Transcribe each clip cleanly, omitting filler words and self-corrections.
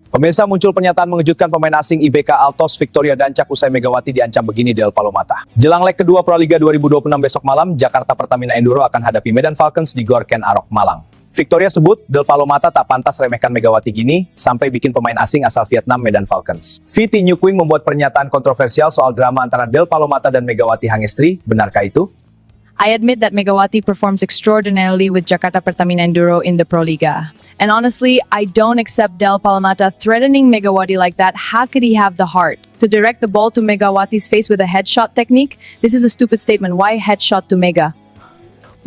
Pemirsa, muncul pernyataan mengejutkan pemain asing IBK Altos Victoria Dancak usai Megawati diancam begini Del Palomata. Jelang leg kedua Proliga 2026 besok malam, Jakarta Pertamina Enduro akan hadapi Medan Falcons di Gor Ken Arok, Malang. Victoria sebut Del Palomata tak pantas remehkan Megawati gini sampai bikin pemain asing asal Vietnam Medan Falcons. VT Newquing membuat pernyataan kontroversial soal drama antara Del Palomata dan Megawati Hangestri. Benarkah itu? I admit that Megawati performs extraordinarily with Jakarta Pertamina Enduro in the Proliga. And honestly, I don't accept Del Palomata threatening Megawati like that. How could he have the heart to direct the ball to Megawati's face with a headshot technique? This is a stupid statement. Why headshot to Mega?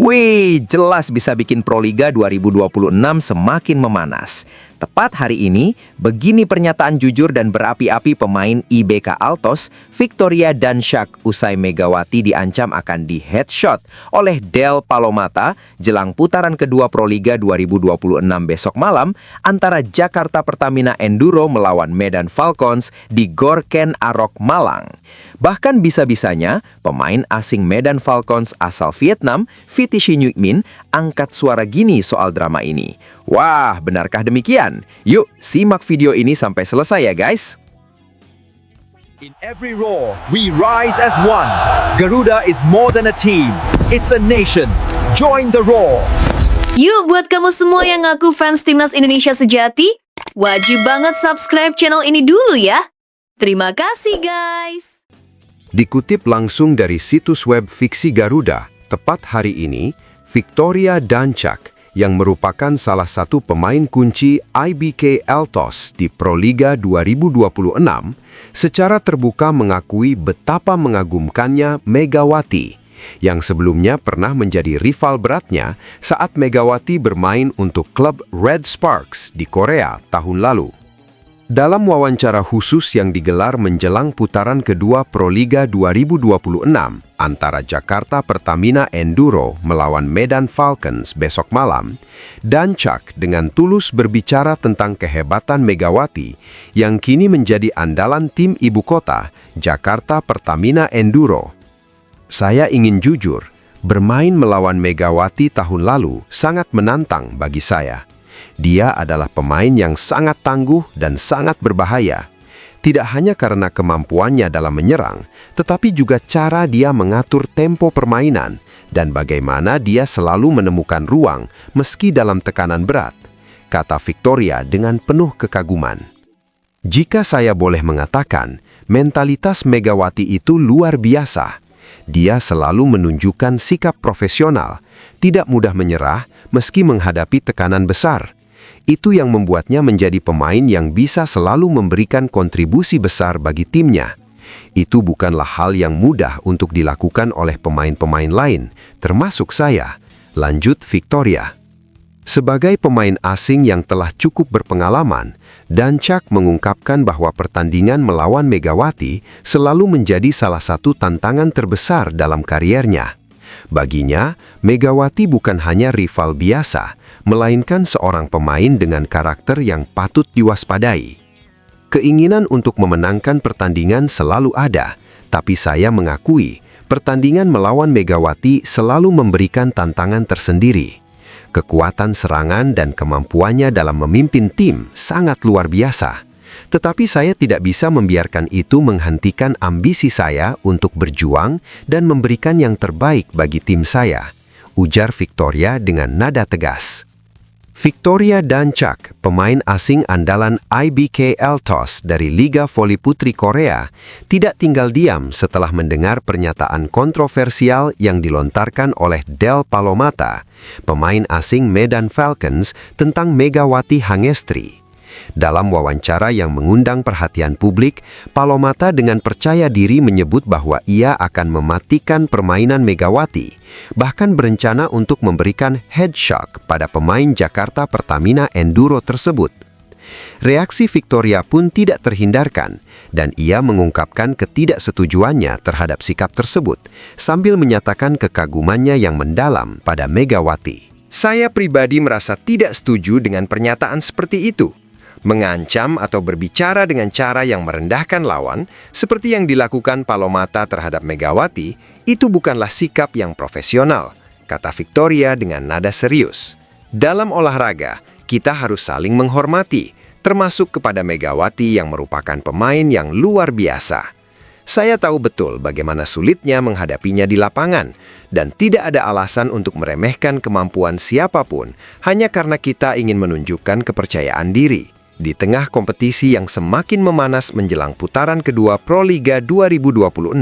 Wih, jelas bisa bikin Proliga 2026 semakin memanas. Tepat hari ini, begini pernyataan jujur dan berapi-api pemain IBK Altos, Victoria Dancak usai Megawati diancam akan di headshot oleh Del Palomata jelang putaran kedua Proliga 2026 besok malam antara Jakarta Pertamina Enduro melawan Medan Falcons di Gor Ken Arok, Malang. Bahkan bisa-bisanya, pemain asing Medan Falcons asal Vietnam, VT Newquing, angkat suara gini soal drama ini. Wah, benarkah demikian? Yuk, simak video ini sampai selesai ya guys. In every roar, we rise as one. Garuda is more than a team. It's a nation. Join the roar. Yuk, buat kamu semua yang ngaku fans Timnas Indonesia sejati, wajib banget subscribe channel ini dulu ya. Terima kasih guys. Dikutip langsung dari situs web Fiksi Garuda, tepat hari ini, Victoria Dancak, yang merupakan salah satu pemain kunci IBK Altos di Proliga 2026, secara terbuka mengakui betapa mengagumkannya Megawati, yang sebelumnya pernah menjadi rival beratnya saat Megawati bermain untuk klub Red Sparks di Korea tahun lalu. Dalam wawancara khusus yang digelar menjelang putaran kedua Proliga 2026 antara Jakarta Pertamina Enduro melawan Medan Falcons besok malam, Dancak dengan tulus berbicara tentang kehebatan Megawati yang kini menjadi andalan tim ibu kota, Jakarta Pertamina Enduro. Saya ingin jujur, bermain melawan Megawati tahun lalu sangat menantang bagi saya. Dia adalah pemain yang sangat tangguh dan sangat berbahaya. Tidak hanya karena kemampuannya dalam menyerang, tetapi juga cara dia mengatur tempo permainan dan bagaimana dia selalu menemukan ruang meski dalam tekanan berat, kata Victoria dengan penuh kekaguman. Jika saya boleh mengatakan, mentalitas Megawati itu luar biasa. Dia selalu menunjukkan sikap profesional, tidak mudah menyerah meski menghadapi tekanan besar. Itu yang membuatnya menjadi pemain yang bisa selalu memberikan kontribusi besar bagi timnya. Itu bukanlah hal yang mudah untuk dilakukan oleh pemain-pemain lain, termasuk saya, lanjut Victoria. Sebagai pemain asing yang telah cukup berpengalaman, Dancak mengungkapkan bahwa pertandingan melawan Megawati selalu menjadi salah satu tantangan terbesar dalam kariernya. Baginya, Megawati bukan hanya rival biasa, melainkan seorang pemain dengan karakter yang patut diwaspadai. Keinginan untuk memenangkan pertandingan selalu ada, tapi saya mengakui pertandingan melawan Megawati selalu memberikan tantangan tersendiri. Kekuatan serangan dan kemampuannya dalam memimpin tim sangat luar biasa. Tetapi saya tidak bisa membiarkan itu menghentikan ambisi saya untuk berjuang dan memberikan yang terbaik bagi tim saya, ujar Victoria dengan nada tegas. Victoria Dancak, pemain asing andalan IBK Altos dari Liga Voli Putri Korea, tidak tinggal diam setelah mendengar pernyataan kontroversial yang dilontarkan oleh Del Palomata, pemain asing Medan Falcons, tentang Megawati Hangestri. Dalam wawancara yang mengundang perhatian publik, Palomata dengan percaya diri menyebut bahwa ia akan mematikan permainan Megawati, bahkan berencana untuk memberikan headshot pada pemain Jakarta Pertamina Enduro tersebut. Reaksi Victoria pun tidak terhindarkan, dan ia mengungkapkan ketidaksetujuannya terhadap sikap tersebut, sambil menyatakan kekagumannya yang mendalam pada Megawati. Saya pribadi merasa tidak setuju dengan pernyataan seperti itu. Mengancam atau berbicara dengan cara yang merendahkan lawan, seperti yang dilakukan Palomata terhadap Megawati, itu bukanlah sikap yang profesional, kata Victoria dengan nada serius. Dalam olahraga, kita harus saling menghormati, termasuk kepada Megawati yang merupakan pemain yang luar biasa. Saya tahu betul bagaimana sulitnya menghadapinya di lapangan, dan tidak ada alasan untuk meremehkan kemampuan siapapun hanya karena kita ingin menunjukkan kepercayaan diri. Di tengah kompetisi yang semakin memanas menjelang putaran kedua Proliga 2026,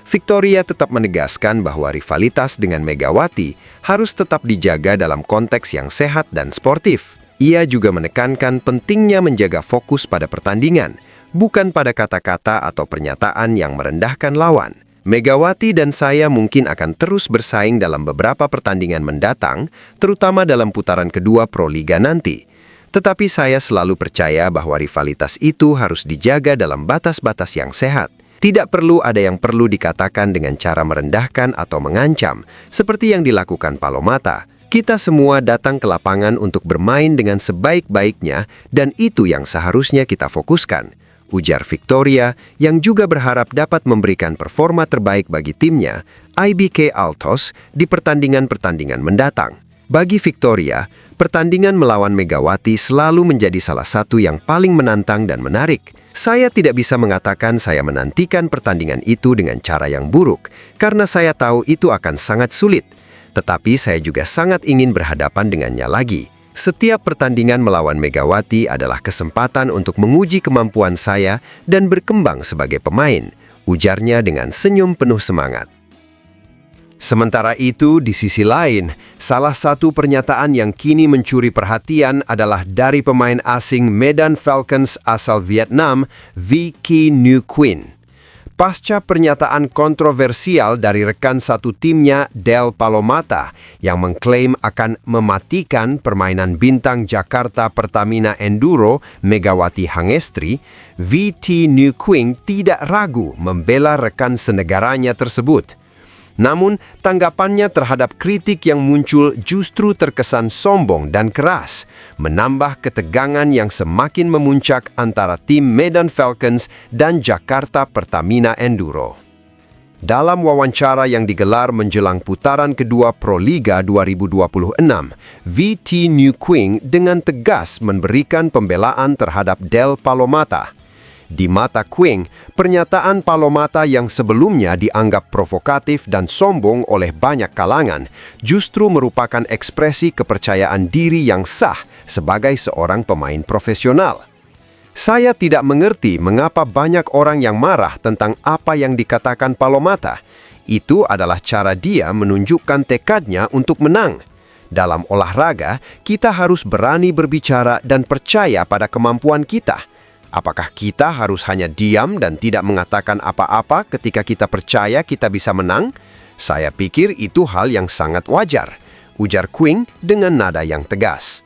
Victoria tetap menegaskan bahwa rivalitas dengan Megawati harus tetap dijaga dalam konteks yang sehat dan sportif. Ia juga menekankan pentingnya menjaga fokus pada pertandingan, bukan pada kata-kata atau pernyataan yang merendahkan lawan. Megawati dan saya mungkin akan terus bersaing dalam beberapa pertandingan mendatang, terutama dalam putaran kedua Proliga nanti. Tetapi saya selalu percaya bahwa rivalitas itu harus dijaga dalam batas-batas yang sehat. Tidak perlu ada yang perlu dikatakan dengan cara merendahkan atau mengancam, seperti yang dilakukan Palomata. Kita semua datang ke lapangan untuk bermain dengan sebaik-baiknya, dan itu yang seharusnya kita fokuskan, ujar Victoria, yang juga berharap dapat memberikan performa terbaik bagi timnya, IBK Altos, di pertandingan-pertandingan mendatang. Bagi Victoria, pertandingan melawan Megawati selalu menjadi salah satu yang paling menantang dan menarik. Saya tidak bisa mengatakan saya menantikan pertandingan itu dengan cara yang buruk, karena saya tahu itu akan sangat sulit. Tetapi saya juga sangat ingin berhadapan dengannya lagi. Setiap pertandingan melawan Megawati adalah kesempatan untuk menguji kemampuan saya dan berkembang sebagai pemain, ujarnya dengan senyum penuh semangat. Sementara itu, di sisi lain, salah satu pernyataan yang kini mencuri perhatian adalah dari pemain asing Medan Falcons asal Vietnam, V.K. New Quinn. Pasca pernyataan kontroversial dari rekan satu timnya, Del Palomata, yang mengklaim akan mematikan permainan bintang Jakarta Pertamina Enduro, Megawati Hangestri, V.T. New Quinn tidak ragu membela rekan senegaranya tersebut. Namun, tanggapannya terhadap kritik yang muncul justru terkesan sombong dan keras, menambah ketegangan yang semakin memuncak antara tim Medan Falcons dan Jakarta Pertamina Enduro. Dalam wawancara yang digelar menjelang putaran kedua Proliga 2026, V.T. New Quinn dengan tegas memberikan pembelaan terhadap Del Palomata. Di mata Quinn, pernyataan Palomata yang sebelumnya dianggap provokatif dan sombong oleh banyak kalangan justru merupakan ekspresi kepercayaan diri yang sah sebagai seorang pemain profesional. Saya tidak mengerti mengapa banyak orang yang marah tentang apa yang dikatakan Palomata. Itu adalah cara dia menunjukkan tekadnya untuk menang. Dalam olahraga, kita harus berani berbicara dan percaya pada kemampuan kita. Apakah kita harus hanya diam dan tidak mengatakan apa-apa ketika kita percaya kita bisa menang? Saya pikir itu hal yang sangat wajar, ujar Quinn dengan nada yang tegas.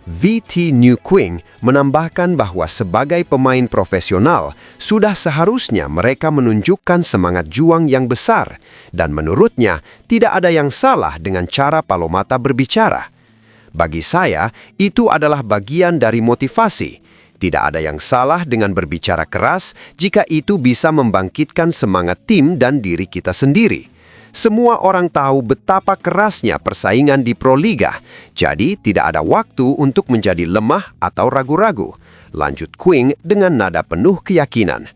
V.T. New Quinn menambahkan bahwa sebagai pemain profesional, sudah seharusnya mereka menunjukkan semangat juang yang besar, dan menurutnya tidak ada yang salah dengan cara Palomata berbicara. Bagi saya, itu adalah bagian dari motivasi. Tidak ada yang salah dengan berbicara keras jika itu bisa membangkitkan semangat tim dan diri kita sendiri. Semua orang tahu betapa kerasnya persaingan di Proliga, jadi tidak ada waktu untuk menjadi lemah atau ragu-ragu, lanjut Quinn dengan nada penuh keyakinan.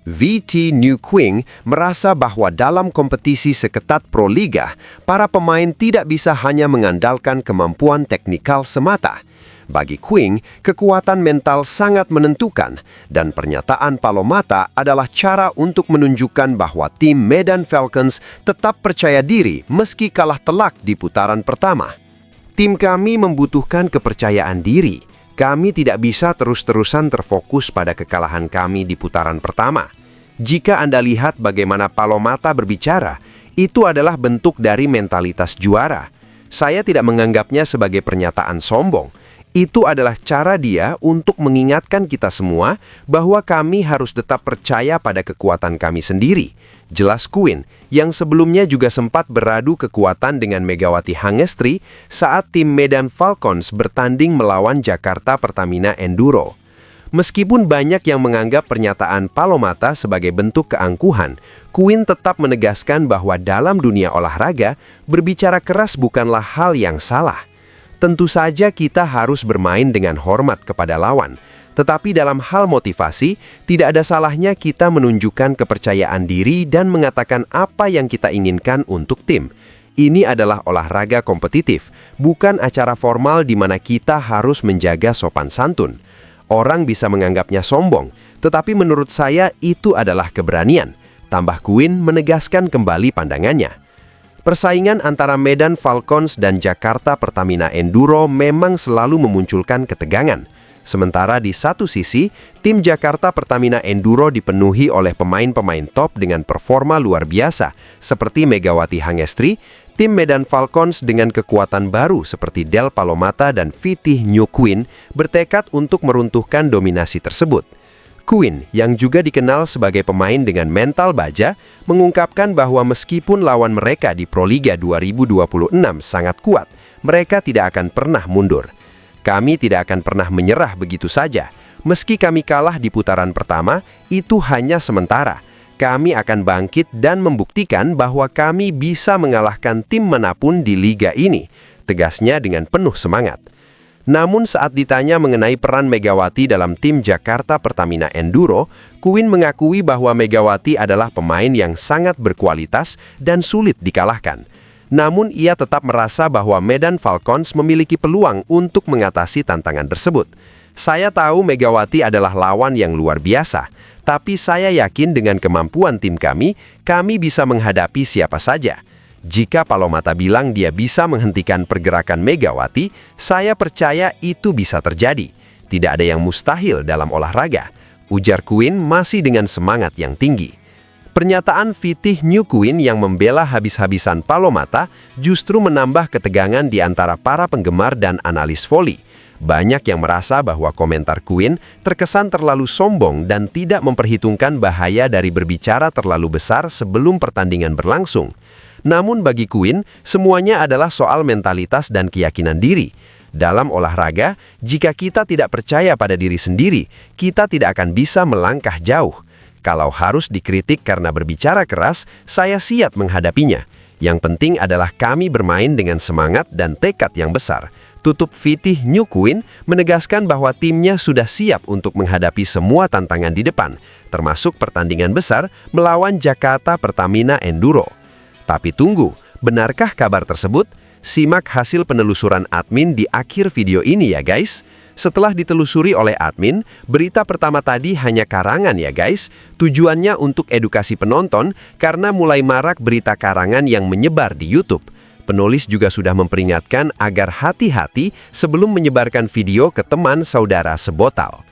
V.T. New Quinn merasa bahwa dalam kompetisi seketat Proliga, para pemain tidak bisa hanya mengandalkan kemampuan teknikal semata. Bagi Quinn, kekuatan mental sangat menentukan, dan pernyataan Palomata adalah cara untuk menunjukkan bahwa tim Medan Falcons tetap percaya diri meski kalah telak di putaran pertama. Tim kami membutuhkan kepercayaan diri. Kami tidak bisa terus-terusan terfokus pada kekalahan kami di putaran pertama. Jika Anda lihat bagaimana Palomata berbicara, itu adalah bentuk dari mentalitas juara. Saya tidak menganggapnya sebagai pernyataan sombong. Itu adalah cara dia untuk mengingatkan kita semua bahwa kami harus tetap percaya pada kekuatan kami sendiri. Jelas Quinn, yang sebelumnya juga sempat beradu kekuatan dengan Megawati Hangestri saat tim Medan Falcons bertanding melawan Jakarta Pertamina Enduro. Meskipun banyak yang menganggap pernyataan Palomata sebagai bentuk keangkuhan, Quinn tetap menegaskan bahwa dalam dunia olahraga, berbicara keras bukanlah hal yang salah. tentu saja kita harus bermain dengan hormat kepada lawan. Tetapi dalam hal motivasi, tidak ada salahnya kita menunjukkan kepercayaan diri dan mengatakan apa yang kita inginkan untuk tim. Ini adalah olahraga kompetitif, bukan acara formal di mana kita harus menjaga sopan santun. Orang bisa menganggapnya sombong, tetapi menurut saya itu adalah keberanian. Tambah Quinn menegaskan kembali pandangannya. Persaingan antara Medan Falcons dan Jakarta Pertamina Enduro memang selalu memunculkan ketegangan. Sementara di satu sisi, tim Jakarta Pertamina Enduro dipenuhi oleh pemain-pemain top dengan performa luar biasa, seperti Megawati Hangestri, tim Medan Falcons dengan kekuatan baru seperti Del Palomata dan Vitih New Quinn bertekad untuk meruntuhkan dominasi tersebut. Quinn, yang juga dikenal sebagai pemain dengan mental baja, mengungkapkan bahwa meskipun lawan mereka di Proliga 2026 sangat kuat, mereka tidak akan pernah mundur. Kami tidak akan pernah menyerah begitu saja. Meski kami kalah di putaran pertama, itu hanya sementara. Kami akan bangkit dan membuktikan bahwa kami bisa mengalahkan tim manapun di liga ini, tegasnya dengan penuh semangat. Namun saat ditanya mengenai peran Megawati dalam tim Jakarta Pertamina Enduro, Quinn mengakui bahwa Megawati adalah pemain yang sangat berkualitas dan sulit dikalahkan. Namun ia tetap merasa bahwa Medan Falcons memiliki peluang untuk mengatasi tantangan tersebut. Saya tahu Megawati adalah lawan yang luar biasa, tapi saya yakin dengan kemampuan tim kami bisa menghadapi siapa saja. Jika Palomata bilang dia bisa menghentikan pergerakan Megawati, saya percaya itu bisa terjadi. Tidak ada yang mustahil dalam olahraga, ujar Quinn masih dengan semangat yang tinggi. Pernyataan Vitih New Quinn yang membela habis-habisan Palomata justru menambah ketegangan di antara para penggemar dan analis voli. Banyak yang merasa bahwa komentar Quinn terkesan terlalu sombong dan tidak memperhitungkan bahaya dari berbicara terlalu besar sebelum pertandingan berlangsung. Namun bagi Quinn, semuanya adalah soal mentalitas dan keyakinan diri. Dalam olahraga, jika kita tidak percaya pada diri sendiri, kita tidak akan bisa melangkah jauh. Kalau harus dikritik karena berbicara keras, saya siap menghadapinya. Yang penting adalah kami bermain dengan semangat dan tekad yang besar. Tutup Vitih New Quinn menegaskan bahwa timnya sudah siap untuk menghadapi semua tantangan di depan, termasuk pertandingan besar melawan Jakarta Pertamina Enduro. Tapi tunggu, benarkah kabar tersebut? Simak hasil penelusuran admin di akhir video ini ya guys. Setelah ditelusuri oleh admin, berita pertama tadi hanya karangan ya guys. Tujuannya untuk edukasi penonton karena mulai marak berita karangan yang menyebar di YouTube. Penulis juga sudah memperingatkan agar hati-hati sebelum menyebarkan video ke teman saudara sebotal.